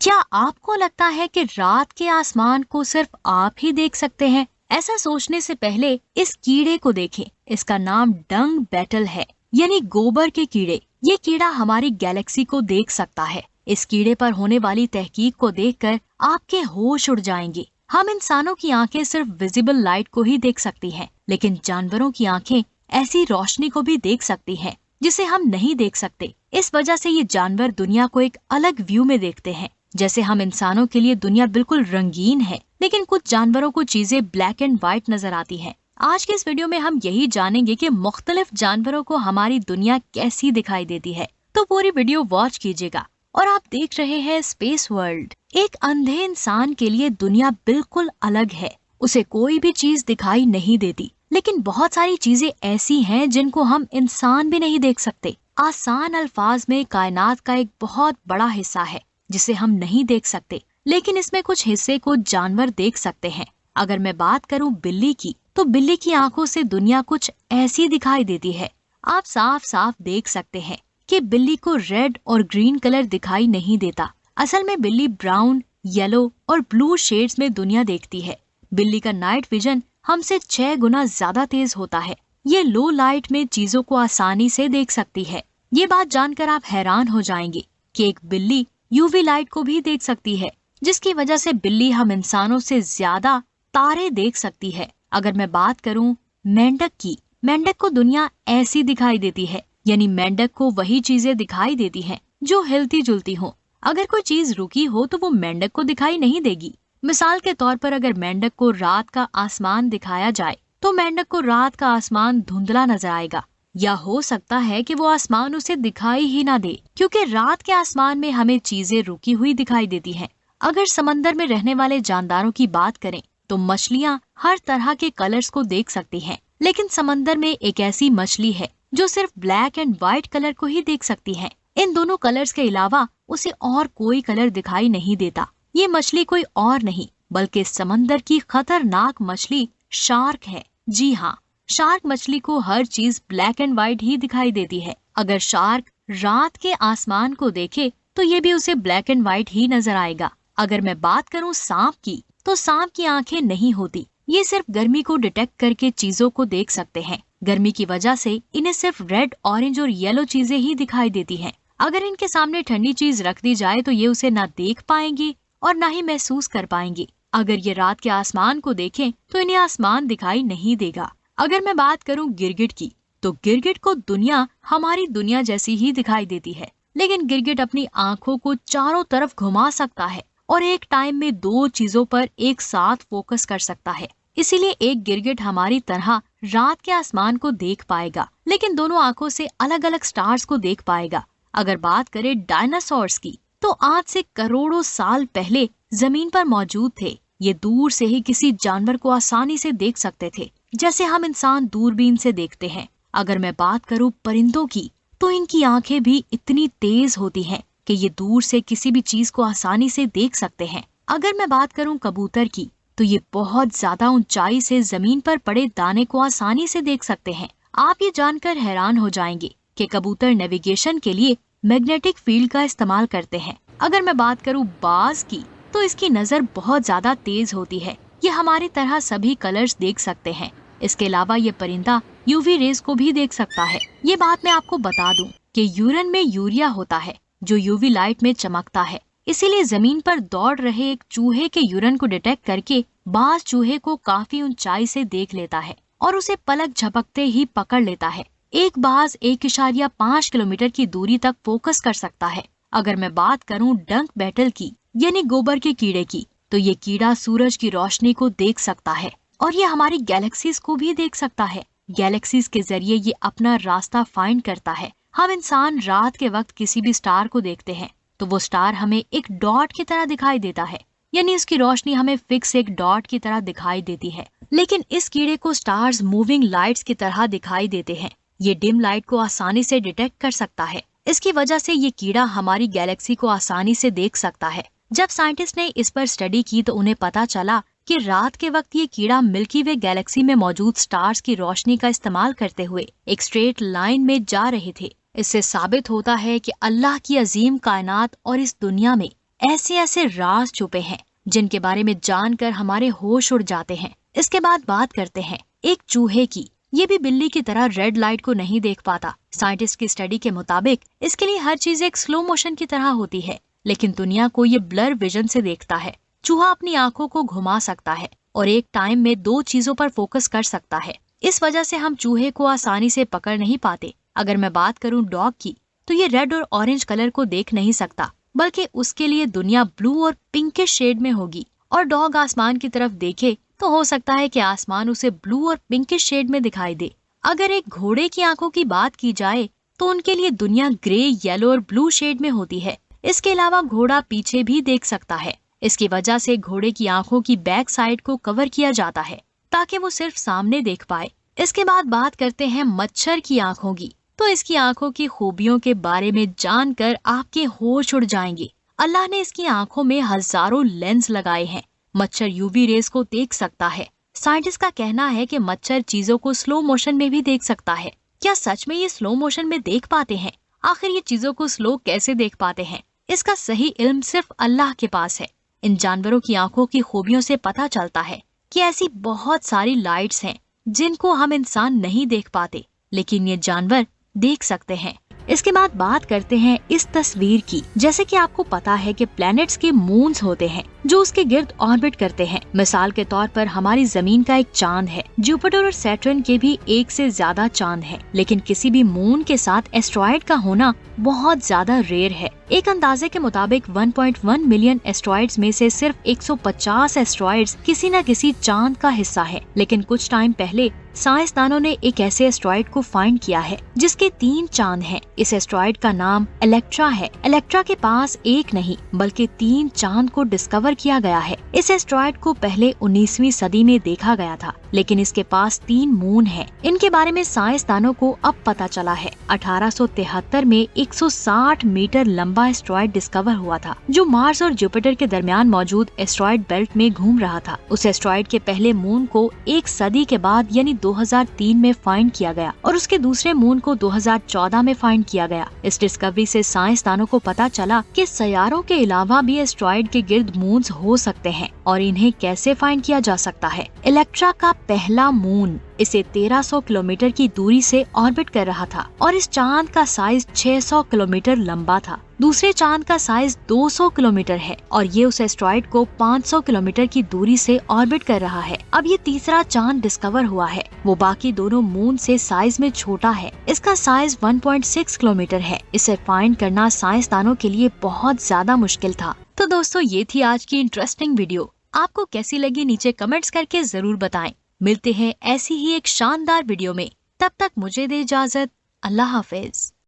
क्या आपको लगता है कि रात के आसमान को सिर्फ आप ही देख सकते हैं? ऐसा सोचने से पहले इस कीड़े को देखें। इसका नाम डंग बेटल है, यानी गोबर के कीड़े। ये कीड़ा हमारी गैलेक्सी को देख सकता है। इस कीड़े पर होने वाली तहकीक को देखकर आपके होश उड़ जाएंगे। हम इंसानों की आंखें सिर्फ विजिबल लाइट को ही देख सकती हैं, लेकिन जानवरों की आंखें ऐसी रोशनी को भी देख सकती हैं जिसे हम नहीं देख सकते। इस वजह से ये जानवर दुनिया को एक अलग व्यू में देखते हैं। जैसे हम इंसानों के लिए दुनिया बिल्कुल रंगीन है, लेकिन कुछ जानवरों को चीजें ब्लैक एंड व्हाइट नजर आती हैं। आज के इस वीडियो में हम यही जानेंगे कि मुख्तलिफ जानवरों को हमारी दुनिया कैसी दिखाई देती है। तो पूरी वीडियो वॉच कीजिएगा। और आप देख रहे हैं स्पेस वर्ल्ड। एक अंधे इंसान के लिए दुनिया बिल्कुल अलग है। उसे कोई भी चीज दिखाई नहीं देती, लेकिन बहुत सारी चीजें ऐसी हैं जिनको हम इंसान भी नहीं देख सकते। आसान अल्फाज में कायनात का एक बहुत बड़ा हिस्सा है जिसे हम नहीं देख सकते, लेकिन इसमें कुछ हिस्से को जानवर देख सकते हैं। अगर मैं बात करूं बिल्ली की, तो बिल्ली की आंखों से दुनिया कुछ ऐसी दिखाई देती है। आप साफ साफ देख सकते हैं कि बिल्ली को रेड और ग्रीन कलर दिखाई नहीं देता। असल में बिल्ली ब्राउन, येलो और ब्लू शेड्स में दुनिया देखती है। बिल्ली का नाइट विजन हमसे 6 गुना ज्यादा तेज होता है। ये लो लाइट में चीजों को आसानी से देख सकती है। ये बात जानकर आप हैरान हो जाएंगे कि एक बिल्ली यूवी लाइट को भी देख सकती है, जिसकी वजह से बिल्ली हम इंसानों से ज्यादा तारे देख सकती है। अगर मैं बात करूं मेंढक की, मेंढक को दुनिया ऐसी दिखाई देती है, यानी मेंढक को वही चीजें दिखाई देती हैं जो हिलती जुलती हो। अगर कोई चीज रुकी हो तो वो मेंढक को दिखाई नहीं देगी। मिसाल के तौर पर अगर मेंढक को रात का आसमान दिखाया जाए तो मेंढक को रात का आसमान धुंधला नजर आएगा, या हो सकता है कि वो आसमान उसे दिखाई ही ना दे, क्योंकि रात के आसमान में हमें चीजें रुकी हुई दिखाई देती हैं। अगर समंदर में रहने वाले जानदारों की बात करें तो मछलियाँ हर तरह के कलर्स को देख सकती हैं, लेकिन समंदर में एक ऐसी मछली है जो सिर्फ ब्लैक एंड व्हाइट कलर को ही देख सकती है। इन दोनों कलर्स के अलावा उसे और कोई कलर दिखाई नहीं देता। ये मछली कोई और नहीं बल्कि समंदर की खतरनाक मछली शार्क है। जी हाँ, शार्क मछली को हर चीज ब्लैक एंड व्हाइट ही दिखाई देती है। अगर शार्क रात के आसमान को देखे तो ये भी उसे ब्लैक एंड व्हाइट ही नजर आएगा। अगर मैं बात करूं सांप की, तो सांप की आंखें नहीं होती। ये सिर्फ गर्मी को डिटेक्ट करके चीजों को देख सकते हैं। गर्मी की वजह से इन्हें सिर्फ रेड, ऑरेंज और येलो चीजें ही दिखाई देती हैं। अगर इनके सामने ठंडी चीज रख दी जाए तो ये उसे ना देख पाएंगी और ना ही महसूस कर पाएंगी। अगर ये रात के आसमान को देखें तो इन्हें आसमान दिखाई नहीं देगा। अगर मैं बात करूं गिरगिट की, तो गिरगिट को दुनिया हमारी दुनिया जैसी ही दिखाई देती है, लेकिन गिरगिट अपनी आंखों को चारों तरफ घुमा सकता है और एक टाइम में 2 चीजों पर एक साथ फोकस कर सकता है। इसीलिए एक गिरगिट हमारी तरह रात के आसमान को देख पाएगा, लेकिन दोनों आंखों से अलग अलग स्टार्स को देख पाएगा। अगर बात करें डायनासोर्स की, तो आज से करोड़ों साल पहले जमीन पर मौजूद थे। ये दूर से ही किसी जानवर को आसानी से देख सकते थे, जैसे हम इंसान दूरबीन से देखते हैं। अगर मैं बात करूं परिंदों की, तो इनकी आंखें भी इतनी तेज होती हैं कि ये दूर से किसी भी चीज को आसानी से देख सकते हैं। अगर मैं बात करूं कबूतर की, तो ये बहुत ज्यादा ऊंचाई से जमीन पर पड़े दाने को आसानी से देख सकते हैं। आप ये जानकर हैरान हो जाएंगे कि कबूतर नेविगेशन के लिए मैग्नेटिक फील्ड का इस्तेमाल करते हैं। अगर मैं बात करूं बाज की, तो इसकी नजर बहुत ज्यादा तेज होती है। ये हमारी तरह सभी कलर्स देख सकते हैं। इसके अलावा ये परिंदा यूवी रेज को भी देख सकता है। ये बात मैं आपको बता दूं कि यूरिन में यूरिया होता है जो यूवी लाइट में चमकता है। इसीलिए जमीन पर दौड़ रहे एक चूहे के यूरिन को डिटेक्ट करके बाज चूहे को काफी ऊंचाई से देख लेता है और उसे पलक झपकते ही पकड़ लेता है। एक बाज 1.5 किलोमीटर की दूरी तक फोकस कर सकता है। अगर मैं बात करूं डंक बेटल की, यानी गोबर के कीड़े की, तो ये कीड़ा सूरज की रोशनी को देख सकता है और ये हमारी गैलेक्सीज को भी देख सकता है। गैलेक्सीज के जरिए ये अपना रास्ता फाइंड करता है। हम इंसान रात के वक्त किसी भी स्टार को देखते हैं तो वो स्टार हमें एक डॉट की तरह दिखाई देता है, यानी इसकी रोशनी हमें फिक्स एक डॉट की तरह दिखाई देती है। लेकिन इस कीड़े को स्टार्स मूविंग लाइट्स की तरह दिखाई देते हैं। ये डिम लाइट को आसानी से डिटेक्ट कर सकता है। इसकी वजह से ये कीड़ा हमारी गैलेक्सी को आसानी से देख सकता है। जब साइंटिस्ट ने इस पर स्टडी की तो उन्हें पता चला कि रात के वक्त ये कीड़ा मिल्की वे गैलेक्सी में मौजूद स्टार्स की रोशनी का इस्तेमाल करते हुए एक स्ट्रेट लाइन में जा रहे थे। इससे साबित होता है कि अल्लाह की अजीम कायनात और इस दुनिया में ऐसे ऐसे राज छुपे हैं जिनके बारे में जानकर हमारे होश उड़ जाते हैं। इसके बाद बात करते हैं एक चूहे की। ये भी बिल्ली की तरह रेड लाइट को नहीं देख पाता। साइंटिस्ट की स्टडी के मुताबिक इसके लिए हर चीज एक स्लो मोशन की तरह होती है, लेकिन दुनिया को ये ब्लर विजन से देखता है। चूहा अपनी आंखों को घुमा सकता है और एक टाइम में 2 चीजों पर फोकस कर सकता है। इस वजह से हम चूहे को आसानी से पकड़ नहीं पाते। अगर मैं बात करूं डॉग की, तो ये रेड और ऑरेंज कलर को देख नहीं सकता, बल्कि उसके लिए दुनिया ब्लू और पिंकिश शेड में होगी। और डॉग आसमान की तरफ देखे तो हो सकता है कि आसमान उसे ब्लू और पिंकिश शेड में दिखाई दे। अगर एक घोड़े की आंखों की बात की जाए तो उनके लिए दुनिया ग्रे, येलो और ब्लू शेड में होती है। इसके अलावा घोड़ा पीछे भी देख सकता है। इसकी वजह से घोड़े की आंखों की बैक साइड को कवर किया जाता है ताकि वो सिर्फ सामने देख पाए। इसके बाद बात करते हैं मच्छर की आंखों की। तो इसकी आंखों की खूबियों के बारे में जानकर आपके होश उड़ जाएंगे। अल्लाह ने इसकी आंखों में हजारों लेंस लगाए हैं। मच्छर यूवी रेस को देख सकता है। साइंटिस्ट का कहना है कि मच्छर चीजों को स्लो मोशन में भी देख सकता है। क्या सच में ये स्लो मोशन में देख पाते हैं? आखिर ये चीजों को स्लो कैसे देख पाते हैं? इसका सही इल्म सिर्फ अल्लाह के पास है। इन जानवरों की आंखों की खूबियों से पता चलता है कि ऐसी बहुत सारी लाइट्स हैं जिनको हम इंसान नहीं देख पाते, लेकिन ये जानवर देख सकते हैं। इसके बाद बात करते हैं इस तस्वीर की। जैसे कि आपको पता है कि प्लैनेट्स के मून्स होते हैं जो उसके गिर्द ऑर्बिट करते हैं। मिसाल के तौर पर हमारी जमीन का एक चांद है। जुपिटर और सैटर्न के भी एक से ज्यादा चांद हैं, लेकिन किसी भी मून के साथ एस्ट्रॉइड का होना बहुत ज्यादा रेयर है। एक अंदाजे के मुताबिक 1.1 मिलियन एस्ट्रॉइड्स में से सिर्फ 150 एस्ट्रॉइड्स किसी न किसी चांद का हिस्सा है। लेकिन कुछ टाइम पहले साइंसदानों ने एक ऐसे एस्ट्रॉइड को फाइंड किया है जिसके 3 चांद हैं। इस एस्ट्रॉइड का नाम इलेक्ट्रा है। इलेक्ट्रा के पास एक नहीं बल्कि 3 चांद को डिस्कवर किया गया है। इस एस्ट्रॉइड को पहले 19वीं सदी में देखा गया था, लेकिन इसके पास 3 मून हैं। इनके बारे में साइंसदानों को अब पता चला है। 1873 में 160 मीटर लंबा एस्ट्रॉइड डिस्कवर हुआ था जो मार्स और जुपिटर के दरमियान मौजूद एस्ट्रॉइड बेल्ट में घूम रहा था। उस एस्ट्रॉइड के पहले मून को 1 सदी के बाद यानी 2003 में फाइंड किया गया और उसके दूसरे मून को 2014 में फाइंड किया गया। इस डिस्कवरी से साइंसदानों को पता चला कि सैयारों के अलावा भी एस्ट्रॉइड के गिर्द मून्स हो सकते हैं और इन्हें कैसे फाइंड किया जा सकता है। इलेक्ट्रा का पहला मून इसे 1300 किलोमीटर की दूरी से ऑर्बिट कर रहा था और इस चांद का साइज 600 किलोमीटर लंबा था। दूसरे चांद का साइज 200 किलोमीटर है और ये उस एस्ट्रॉइड को 500 किलोमीटर की दूरी से ऑर्बिट कर रहा है। अब ये तीसरा चांद डिस्कवर हुआ है। वो बाकी दोनों मून से साइज में छोटा है। इसका साइज 1.6 किलोमीटर है। इसे फाइंड करना साइंसदानों के लिए बहुत ज्यादा मुश्किल था। तो दोस्तों, ये थी आज की इंटरेस्टिंग वीडियो। आपको कैसी लगी नीचे कमेंट्स करके जरूर बताएं। मिलते हैं ऐसी ही एक शानदार वीडियो में। तब तक मुझे दे इजाजत। अल्लाह हाफिज।